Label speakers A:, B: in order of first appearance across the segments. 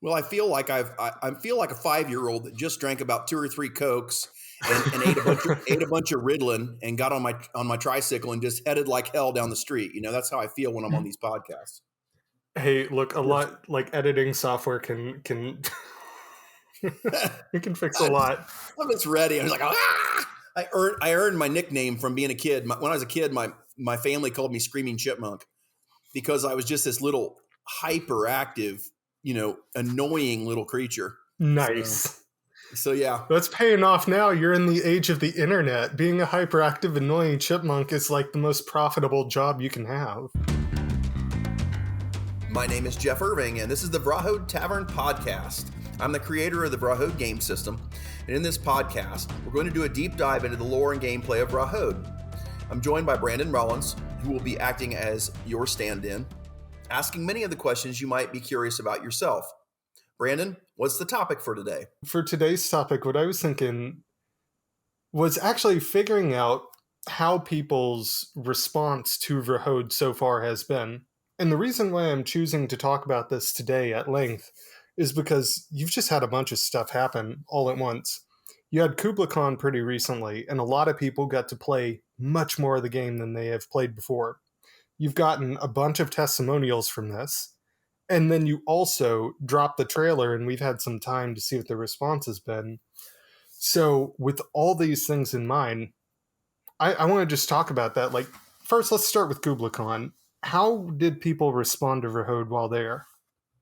A: Well, I feel like I feel like a 5-year-old that just drank about 2 or 3 Cokes and ate a bunch of Ritalin and got on my tricycle and just headed like hell down the street. That's how I feel when I'm on these podcasts.
B: Hey, look, a lot like editing software can it can fix a lot.
A: I'm just ready. I'm just like, ah! I earned my nickname from being a kid. When I was a kid, my family called me Screaming Chipmunk because I was just this little hyperactive, annoying little creature.
B: Nice.
A: So yeah.
B: That's paying off now. You're in the age of the internet. Being a hyperactive, annoying chipmunk is like the most profitable job you can have.
A: My name is Jeff Irving, and this is the Vrahode Tavern Podcast. I'm the creator of the Vrahode game system, and in this podcast, we're going to do a deep dive into the lore and gameplay of Vrahode. I'm joined by Brandon Rollins, who will be acting as your stand-in, asking many of the questions you might be curious about yourself. Brandon, what's the topic for today?
B: For today's topic, what I was thinking was actually figuring out how people's response to Vrahode so far has been. And the reason why I'm choosing to talk about this today at length is because you've just had a bunch of stuff happen all at once. You had KublaCon pretty recently, and a lot of people got to play much more of the game than they have played before. You've gotten a bunch of testimonials from this. And then you also dropped the trailer, and we've had some time to see what the response has been. So with all these things in mind, I want to just talk about that. Like, first, let's start with KublaCon. How did people respond to Vrahode while there?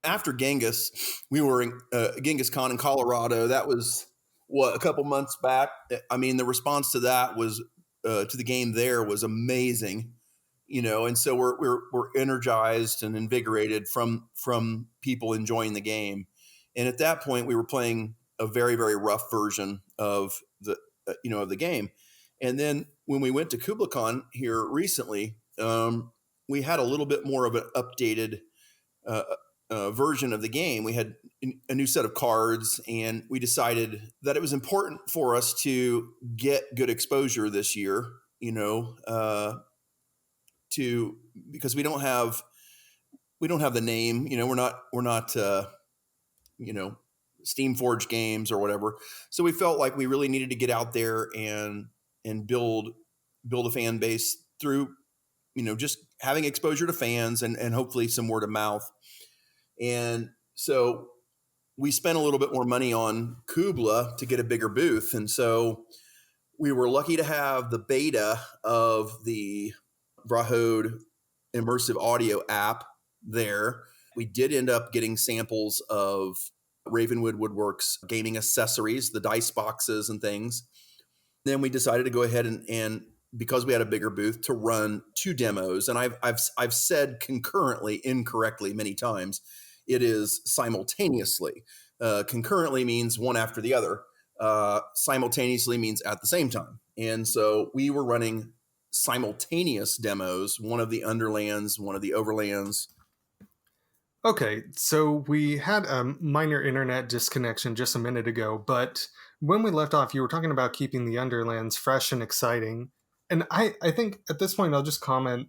A: After Genghis, we were in Genghis Con in Colorado. That was, a couple months back. I mean, the response to that was, to the game there was amazing. And so we're energized and invigorated from people enjoying the game. And at that point, we were playing a very, very rough version of the game. And then when we went to KublaCon here recently, we had a little bit more of an updated version of the game. We had a new set of cards, and we decided that it was important for us to get good exposure this year. Because we don't have the name, we're not Steamforged games or whatever. So we felt like we really needed to get out there and build a fan base through, just having exposure to fans and hopefully some word of mouth. And so we spent a little bit more money on Kubla to get a bigger booth. And so we were lucky to have the beta of the Vrahode immersive audio app there. We did end up getting samples of Ravenwood Woodworks gaming accessories, the dice boxes and things. Then we decided to go ahead and because we had a bigger booth, to run 2 demos. And I've said concurrently incorrectly many times. It is simultaneously. Concurrently means one after the other. Simultaneously means at the same time. And so we were running simultaneous demos, one of the Underlands, one of the Overlands.
B: Okay, so we had a minor internet disconnection just a minute ago, but when we left off, you were talking about keeping the Underlands fresh and exciting. And I think at this point, I'll just comment,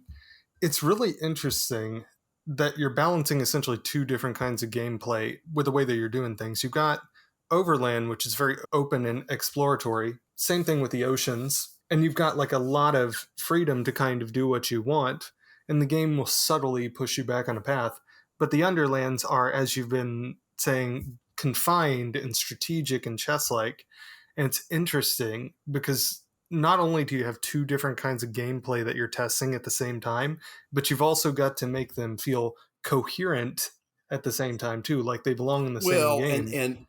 B: it's really interesting that you're balancing essentially 2 different kinds of gameplay with the way that you're doing things. You've got Overland, which is very open and exploratory. Same thing with the oceans. And you've got like a lot of freedom to kind of do what you want, and the game will subtly push you back on a path. But the Underlands are, as you've been saying, confined and strategic and chess-like. And it's interesting because not only do you have 2 different kinds of gameplay that you're testing at the same time, but you've also got to make them feel coherent at the same time too, like they belong in the same game.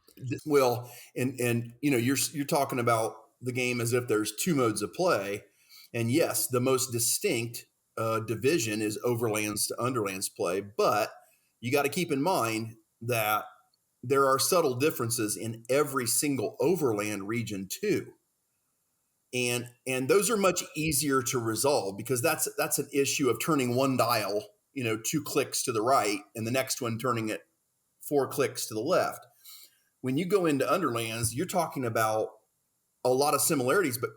A: And you're talking about the game as if there's 2 modes of play. And yes, the most distinct division is Overlands to Underlands play, but you got to keep in mind that there are subtle differences in every single Overland region too. And those are much easier to resolve because that's an issue of turning one dial, 2 clicks to the right, and the next one turning it 4 clicks to the left. When you go into Underlands, you're talking about a lot of similarities, but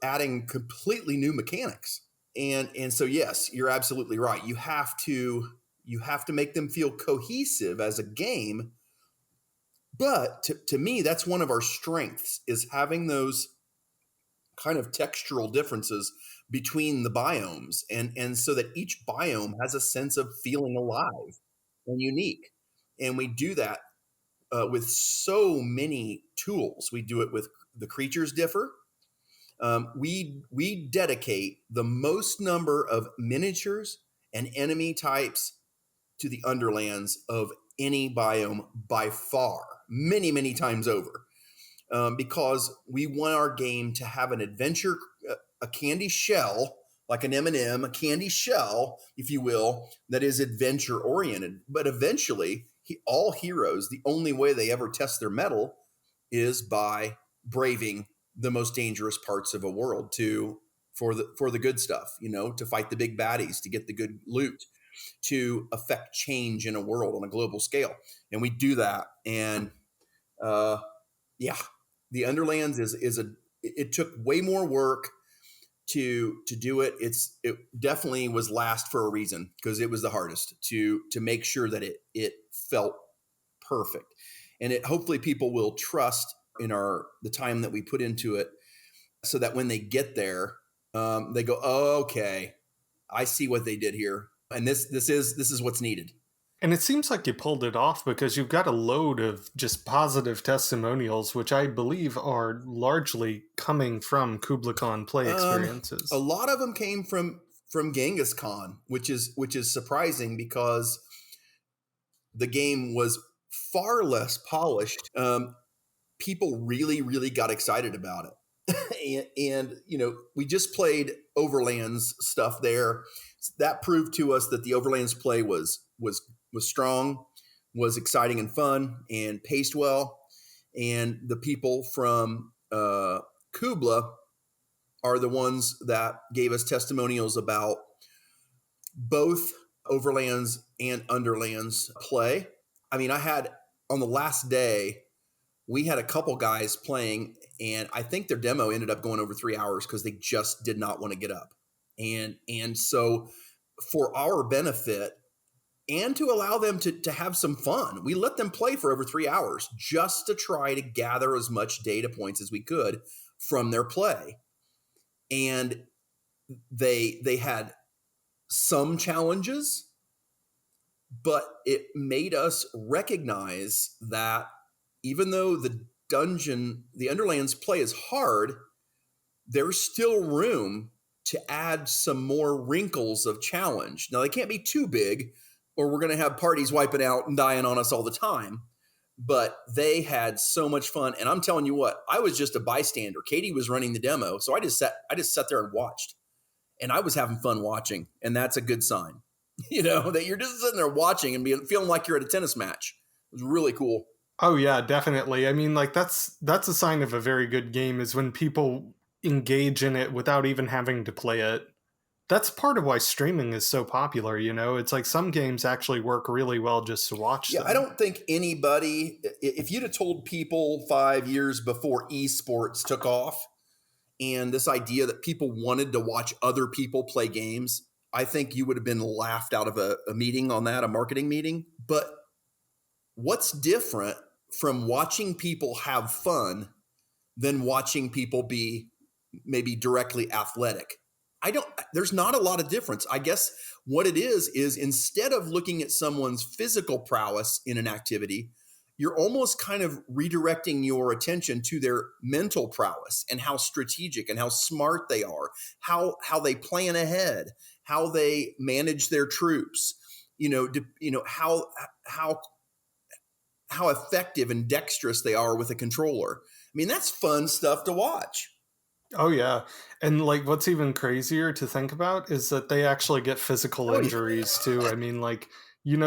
A: adding completely new mechanics. And so, yes, you're absolutely right. You have to make them feel cohesive as a game, But to me, that's one of our strengths, is having those kind of textural differences between the biomes, and so that each biome has a sense of feeling alive and unique. And we do that with so many tools. We do it with the creatures differ. We dedicate the most number of miniatures and enemy types to the Underlands of any biome by far, many times over, because we want our game to have an adventure, a candy shell, like an M&M, a candy shell, if you will, that is adventure oriented. But eventually, all heroes, the only way they ever test their mettle is by braving the most dangerous parts of a world for the good stuff, to fight the big baddies, to get the good loot, to affect change in a world on a global scale. And we do that. And yeah, the Underlands it took way more work to do it. It definitely was last for a reason, because it was the hardest to make sure that it felt perfect. And hopefully people will trust in the time that we put into it, so that when they get there, they go, oh, okay, I see what they did here. And this is what's needed.
B: And it seems like you pulled it off because you've got a load of just positive testimonials, which I believe are largely coming from Kubla Khan play experiences.
A: A lot of them came from Genghis Khan, which is surprising, because the game was far less polished. People really got excited about it. and we just played Overlands stuff there. That proved to us that the Overlands play was strong, was exciting and fun, and paced well. And the people from Kubla are the ones that gave us testimonials about both Overlands and Underlands play. I mean, on the last day, we had a couple guys playing, and I think their demo ended up going over 3 hours because they just did not want to get up. And so, for our benefit, and to allow them to have some fun, we let them play for over 3 hours just to try to gather as much data points as we could from their play. And they had some challenges, but it made us recognize that even though the Underlands play is hard, there's still room to add some more wrinkles of challenge. Now, they can't be too big, or we're going to have parties wiping out and dying on us all the time. But they had so much fun. And I'm telling you what, I was just a bystander. Katie was running the demo, so I just sat there and watched. And I was having fun watching, and that's a good sign. That you're just sitting there watching and feeling like you're at a tennis match. It was really cool.
B: Oh yeah, definitely. I mean, like that's a sign of a very good game, is when people engage in it without even having to play it. That's part of why streaming is so popular, It's like some games actually work really well just to watch them.
A: I don't think anybody, if you'd have told people 5 years before esports took off, and this idea that people wanted to watch other people play games, I think you would have been laughed out of a meeting on that, a marketing meeting. But what's different from watching people have fun than watching people be maybe directly athletic? There's not a lot of difference. I guess what it is instead of looking at someone's physical prowess in an activity, you're almost kind of redirecting your attention to their mental prowess and how strategic and how smart they are, how they plan ahead, how they manage their troops, how effective and dexterous they are with a controller. I mean, that's fun stuff to watch.
B: Oh yeah. And like what's even crazier to think about is that they actually get physical injuries too. I mean, like,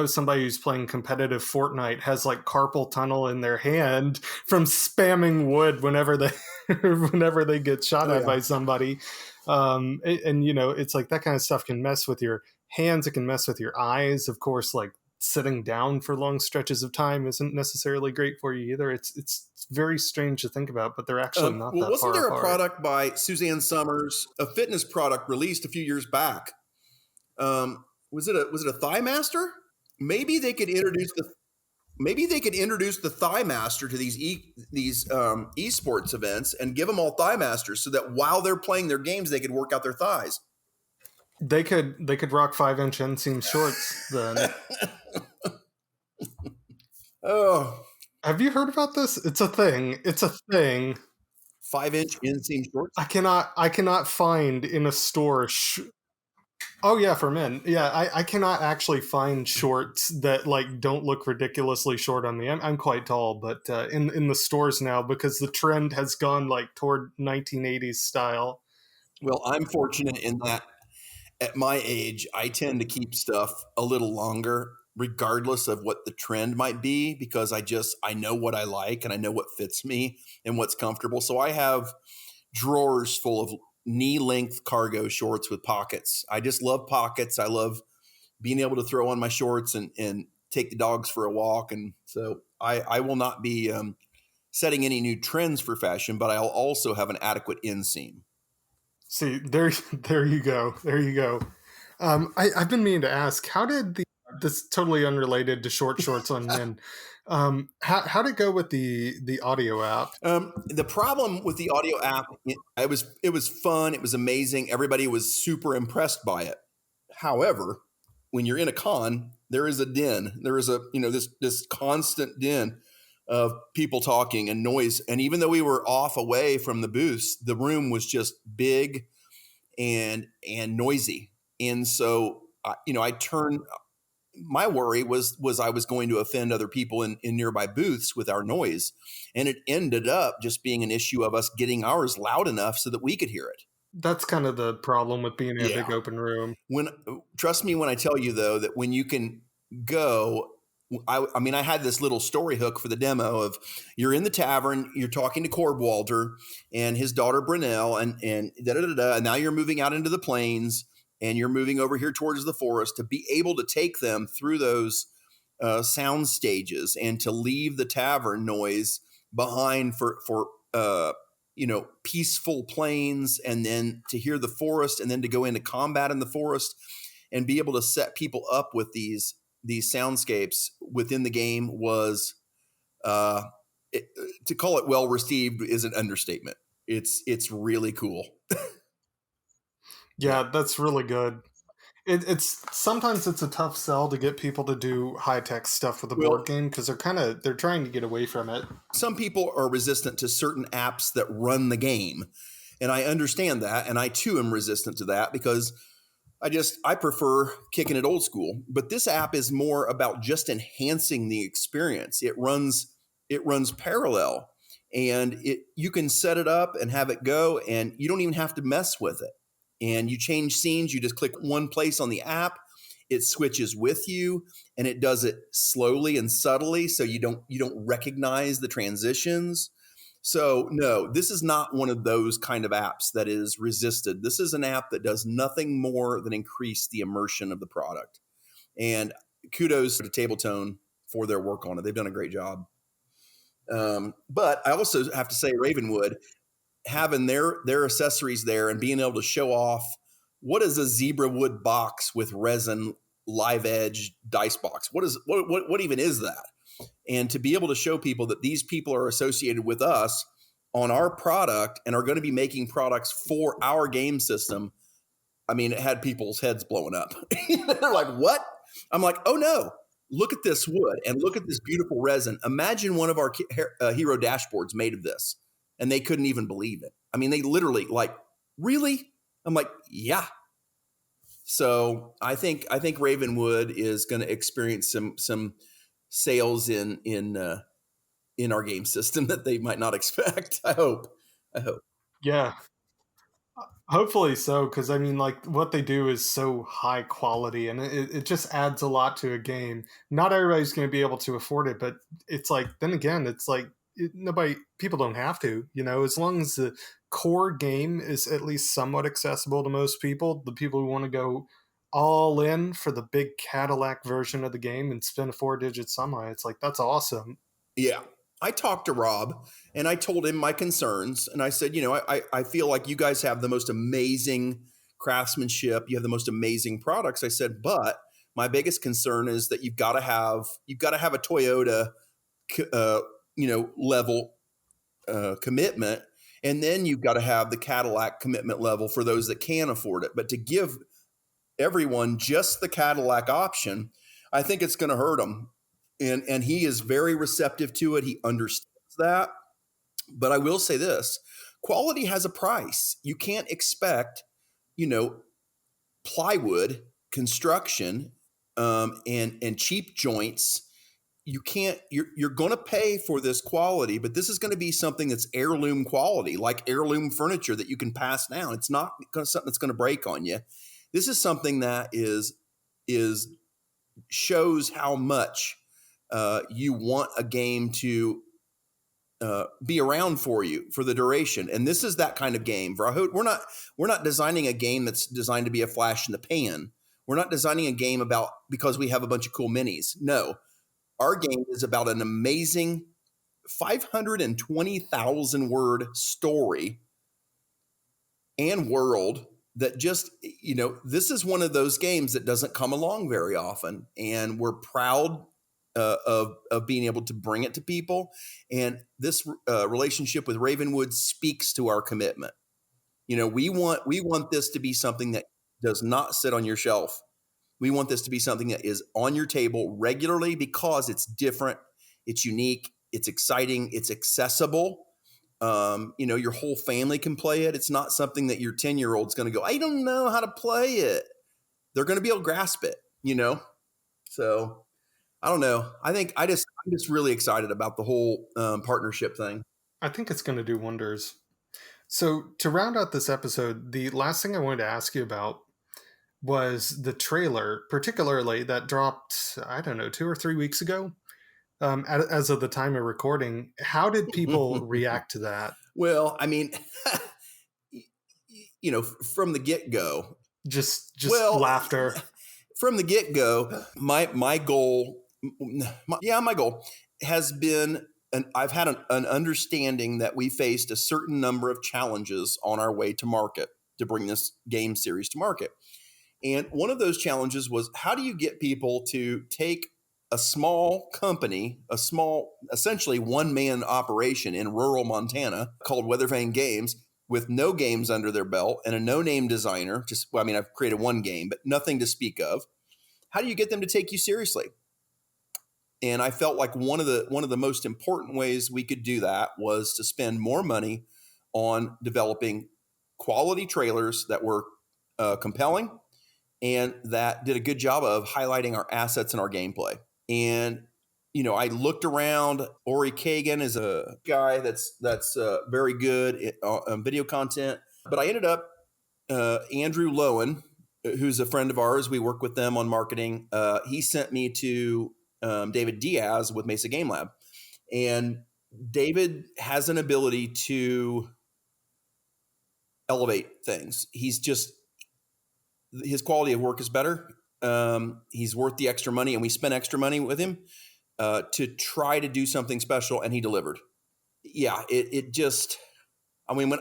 B: somebody who's playing competitive Fortnite has like carpal tunnel in their hand from spamming wood whenever they get shot at by somebody. And it's like that kind of stuff can mess with your hands. It can mess with your eyes. Of course, like sitting down for long stretches of time isn't necessarily great for you either. It's very strange to think about, but they're actually not that far apart.
A: Wasn't there a product by Suzanne Summers, a fitness product released a few years back? Was it a Thigh Master? Maybe they could introduce maybe they could introduce the Thigh Master to these esports events and give them all Thigh Masters so that while they're playing their games, they could work out their thighs.
B: They could rock 5-inch inseam shorts then.
A: Oh,
B: have you heard about this? It's a thing. It's a thing.
A: 5-inch inseam shorts.
B: I cannot find in a store. Oh yeah, for men. Yeah, I cannot actually find shorts that like don't look ridiculously short on me. I'm quite tall, but in the stores now, because the trend has gone like toward 1980s style.
A: Well, I'm fortunate in that at my age, I tend to keep stuff a little longer, regardless of what the trend might be, because I know what I like and I know what fits me and what's comfortable. So I have drawers full of knee-length cargo shorts with pockets. I just love pockets. I love being able to throw on my shorts and take the dogs for a walk. And so I will not be setting any new trends for fashion, but I'll also have an adequate inseam.
B: See, there you go. There you go. I've been meaning to ask, how did this totally unrelated to short shorts on men? How did it go with the audio app?
A: The problem with the audio app, it was fun. It was amazing. Everybody was super impressed by it. However, when you're in a con, there is a din. There is this constant din of people talking and noise. And even though we were off away from the booths, the room was just big and noisy. And so, my worry was I was going to offend other people in nearby booths with our noise. And it ended up just being an issue of us getting ours loud enough so that we could hear it.
B: That's kind of the problem with being in a big open room.
A: Trust me when I tell you, though, that when you can go, I had this little story hook for the demo of you're in the tavern, you're talking to Corbwalter and his daughter Brunel, and and now you're moving out into the plains and you're moving over here towards the forest, to be able to take them through those sound stages and to leave the tavern noise behind for peaceful plains, and then to hear the forest, and then to go into combat in the forest and be able to set people up with these soundscapes within the game was to call it well received is an understatement. It's really cool.
B: Yeah, that's really good. It's sometimes it's a tough sell to get people to do high tech stuff with a board game, because they're trying to get away from it.
A: Some people are resistant to certain apps that run the game, and I understand that, and I too am resistant to that, because I prefer kicking it old school. But this app is more about just enhancing the experience. It runs parallel, and you can set it up and have it go, and you don't even have to mess with it. And you change scenes, you just click one place on the app, it switches with you, and it does it slowly and subtly, so you don't recognize the transitions. So no, this is not one of those kind of apps that is resisted. This is an app that does nothing more than increase the immersion of the product. And kudos to Tabletone for their work on it. They've done a great job. But I also have to say, Ravenwood, having their accessories there and being able to show off what is a zebra wood box with resin live edge dice box. What even is that? And to be able to show people that these people are associated with us on our product and are going to be making products for our game system. I mean, it had people's heads blowing up. They're like, what? I'm like, oh no, look at this wood and look at this beautiful resin. Imagine one of our hero dashboards made of this. And they couldn't even believe it. I mean, they literally like, really? I'm like, yeah. So I think Ravenwood is going to experience some sales in our game system that they might not expect. I hope.
B: Yeah, hopefully so, because I mean, like, what they do is so high quality, and it just adds a lot to a game. Not everybody's going to be able to afford it, but it's like, then again, it's like, people don't have to, as long as the core game is at least somewhat accessible to most people, the people who want to go all in for the big Cadillac version of the game and spend a 4-digit semi, it's like, that's awesome.
A: Yeah. I talked to Rob and I told him my concerns, and I said, I feel like you guys have the most amazing craftsmanship. You have the most amazing products. I said, but My biggest concern is that you've got to have a Toyota, level commitment, and then you've got to have the Cadillac commitment level for those that can afford it. But to give everyone just the Cadillac option, I think it's going to hurt them. And he is very receptive to it. He understands that. But I will say this: quality has a price. You can't expect, plywood construction, and cheap joints. You can't. You're going to pay for this quality, but this is going to be something that's heirloom quality, like heirloom furniture that you can pass down. It's not something that's going to break on you. This is something that is shows how much you want a game to be around for you for the duration. And this is that kind of game. Vrahode, we're not designing a game that's designed to be a flash in the pan. We're not designing a game because we have a bunch of cool minis. No, our game is about an amazing 520,000 word story and world that just, this is one of those games that doesn't come along very often. And we're proud of being able to bring it to people. And this relationship with Ravenwood speaks to our commitment. We want this to be something that does not sit on your shelf. We want this to be something that is on your table regularly because it's different, it's unique, it's exciting, it's accessible. Your whole family can play it. It's not something that your 10-year-old's going to go, I don't know how to play it. They're going to be able to grasp it, So I don't know. I'm just really excited about the whole partnership thing.
B: I think it's going to do wonders. So to round out this episode, the last thing I wanted to ask you about was the trailer, particularly that dropped, I don't know, 2 or 3 weeks ago. As of the time of recording, how did people react to that?
A: Well, I mean, from the get-go,
B: just laughter.
A: From the get-go, my goal has been, and I've had an understanding that we faced a certain number of challenges on our way to market to bring this game series to market. And one of those challenges was, how do you get people to take a small company, essentially one-man operation in rural Montana called Weathervane Games, with no games under their belt and a no-name designer. I've created one game, but nothing to speak of. How do you get them to take you seriously? And I felt like one of the most important ways we could do that was to spend more money on developing quality trailers that were compelling and that did a good job of highlighting our assets and our gameplay. And I looked around. Ori Kagan is a guy that's very good at video content. But I ended up Andrew Lowen, who's a friend of ours. We work with them on marketing. He sent me to David Diaz with Mesa Game Lab. And David has an ability to elevate things. His quality of work is better. He's worth the extra money, and we spent extra money with him to try to do something special, and he delivered. Yeah, when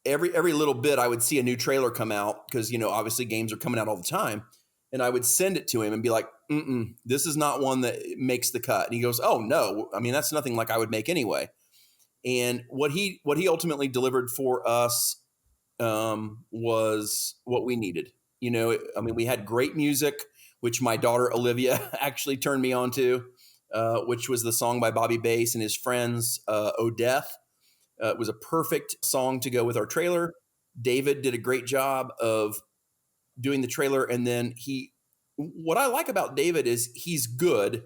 A: every little bit I would see a new trailer come out, because obviously games are coming out all the time, and I would send it to him and be like, this is not one that makes the cut. And he goes, oh no, that's nothing like I would make anyway. And what he ultimately delivered for us was what we needed. We had great music, which my daughter Olivia actually turned me on to, which was the song by Bobby Bass and his friends, Odeth. It was a perfect song to go with our trailer. David did a great job of doing the trailer. And then what I like about David is he's good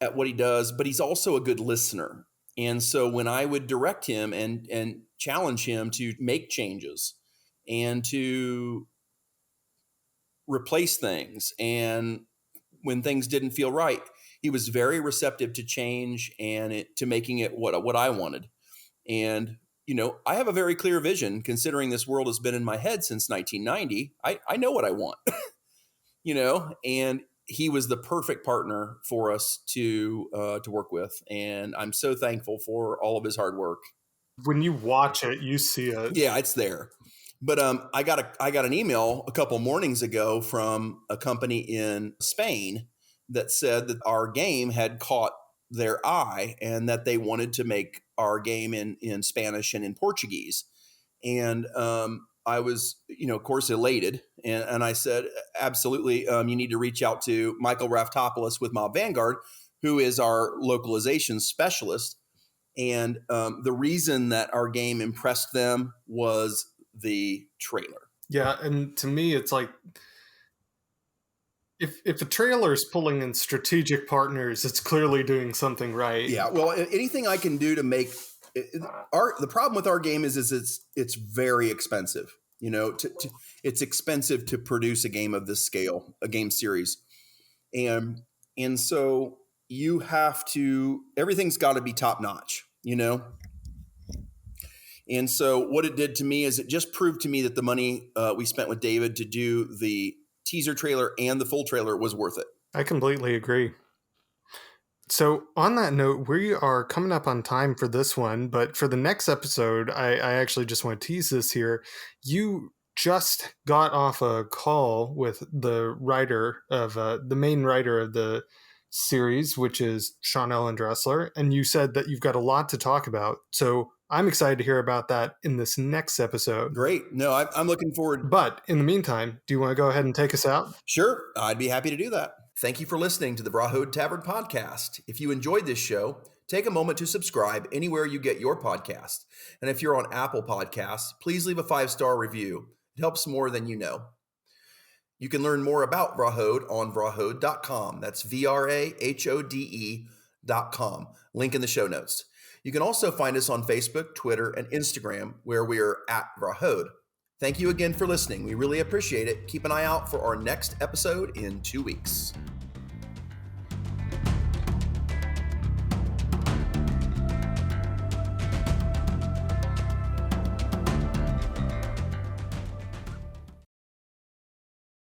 A: at what he does, but he's also a good listener. And so when I would direct him and challenge him to make changes and to replace things, and when things didn't feel right, he was very receptive to change and to making it what I wanted. And I have a very clear vision, considering this world has been in my head since 1990. I know what I want. And he was the perfect partner for us to work with, and I'm so thankful for all of his hard work.
B: When you watch it, you see it.
A: Yeah, it's there. But I got an email a couple mornings ago from a company in Spain that said that our game had caught their eye and that they wanted to make our game in Spanish and in Portuguese. And I was, of course, elated. And I said, absolutely, you need to reach out to Michael Raftopoulos with Mob Vanguard, who is our localization specialist. And the reason that our game impressed them was the trailer.
B: Yeah, and to me, it's like if a trailer is pulling in strategic partners, it's clearly doing something right.
A: Yeah, well, anything I can do to make the problem with our game is it's very expensive. It's expensive to produce a game of this scale, a game series, and so you have to, everything's got to be top notch. And so what it did to me is it just proved to me that the money we spent with David to do the teaser trailer and the full trailer was worth it.
B: I completely agree. So on that note, we are coming up on time for this one, but for the next episode, I actually just want to tease this here. You just got off a call with the writer of the main writer of the series, which is Sean Ellen Dressler, and you said that you've got a lot to talk about. So I'm excited to hear about that in this next episode.
A: Great. No, I'm looking forward.
B: But in the meantime, do you want to go ahead and take us out?
A: Sure. I'd be happy to do that. Thank you for listening to the Vrahode Tavern podcast. If you enjoyed this show, take a moment to subscribe anywhere you get your podcast. And if you're on Apple Podcasts, please leave a 5-star review. It helps more than you know. You can learn more about Vrahode on vrahode.com. That's VRAHODE.com. Link in the show notes. You can also find us on Facebook, Twitter, and Instagram, where we are at Vrahode. Thank you again for listening. We really appreciate it. Keep an eye out for our next episode in 2 weeks.